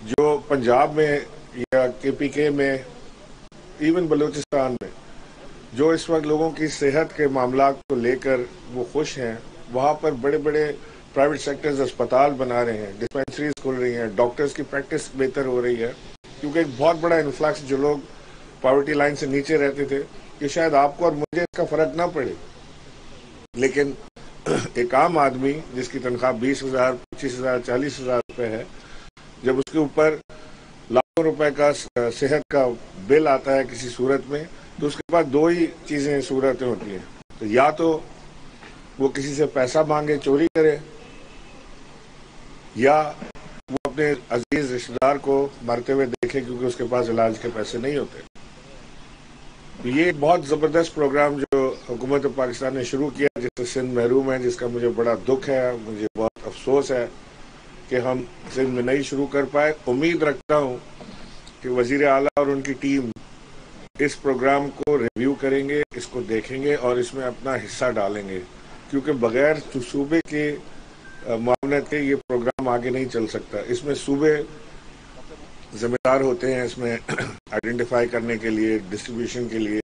جو پنجاب میں یا KPK میں ایون بلوچستان میں جو اس وقت لوگوں کی صحت کے معاملات کو لے کر وہ خوش ہیں، وہاں پر بڑے بڑے پرائیویٹ سیکٹرز اسپتال بنا رہے ہیں، ڈسپینسریز کھل رہی ہیں، ڈاکٹرز کی پریکٹس بہتر ہو رہی ہے، کیونکہ ایک بہت بڑا انفلکس جو لوگ پاورٹی لائن سے نیچے رہتے تھے کہ شاید آپ کو اور مجھے اس کا فرق نہ پڑے، لیکن ایک عام آدمی جس کی تنخواہ 20,000 25,000 40,000 روپے ہے، جب اس کے اوپر لاکھوں روپے کا صحت کا بل آتا ہے کسی صورت میں، تو اس کے پاس دو ہی چیزیں صورتیں ہوتی ہیں، تو یا تو وہ کسی سے پیسہ مانگے چوری کرے، یا وہ اپنے عزیز رشتہ دار کو مرتے ہوئے دیکھے کیونکہ اس کے پاس علاج کے پیسے نہیں ہوتے۔ یہ ایک بہت زبردست پروگرام جو حکومت پاکستان نے شروع کیا، جس سے سندھ محروم ہے، جس کا مجھے بڑا دکھ ہے، مجھے بہت افسوس ہے کہ ہم سندھ میں نہیں شروع کر پائے۔ امید رکھتا ہوں کہ وزیر اعلیٰ اور ان کی ٹیم اس پروگرام کو ریویو کریں گے، اس کو دیکھیں گے اور اس میں اپنا حصہ ڈالیں گے، کیونکہ بغیر صوبے کے معاونت کے یہ پروگرام آگے نہیں چل سکتا۔ اس میں صوبے ذمہ دار ہوتے ہیں، اس میں آئیڈینٹیفائی کرنے کے لیے، ڈسٹریبیوشن کے لیے،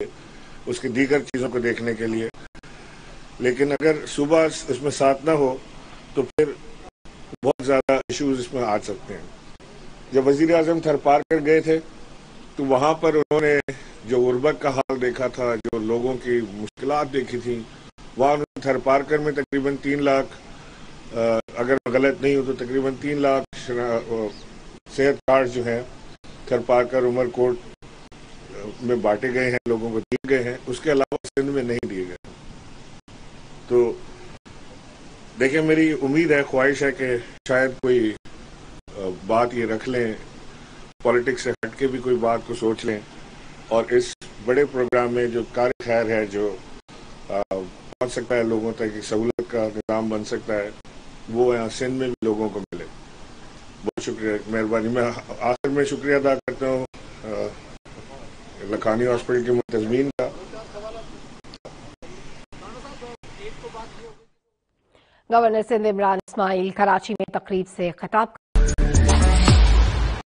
اس کی دیگر چیزوں کو دیکھنے کے لیے، لیکن اگر صوبہ اس میں ساتھ نہ ہو تو پھر بہت زیادہ ایشوز اس میں آ سکتے ہیں۔ جب وزیر اعظم تھرپارکر گئے تھے تو وہاں پر انہوں نے جو غربت کا حال دیکھا تھا، جو لوگوں کی مشکلات دیکھی تھیں، وہاں انہوں نے تھرپارکر میں تقریباً 3 لاکھ، اگر غلط نہیں ہو تو تقریباً 3 لاکھ صحت کارڈ جو ہیں تھرپارکر عمر کوٹ میں بانٹے گئے ہیں، لوگوں کو دیے گئے ہیں، اس کے علاوہ سندھ میں نہیں دیے گئے۔ تو دیکھیں، میری امید ہے، خواہش ہے کہ شاید کوئی بات یہ رکھ لیں، پالیٹکس سے ہٹ کے بھی کوئی بات کو سوچ لیں، اور اس بڑے پروگرام میں جو کار خیر ہے، جو پہنچ سکتا ہے لوگوں تک، ایک سہولت کا نظام بن سکتا ہے، وہ یہاں سندھ میں بھی لوگوں کو ملے۔ بہت شکریہ، مہربانی۔ میں آخر میں شکریہ ادا کرتا ہوں لکھانی ہاسپٹل کے منتظمین کا۔ گورنر سندھ عمران اسماعیل کراچی میں تقریب سے خطاب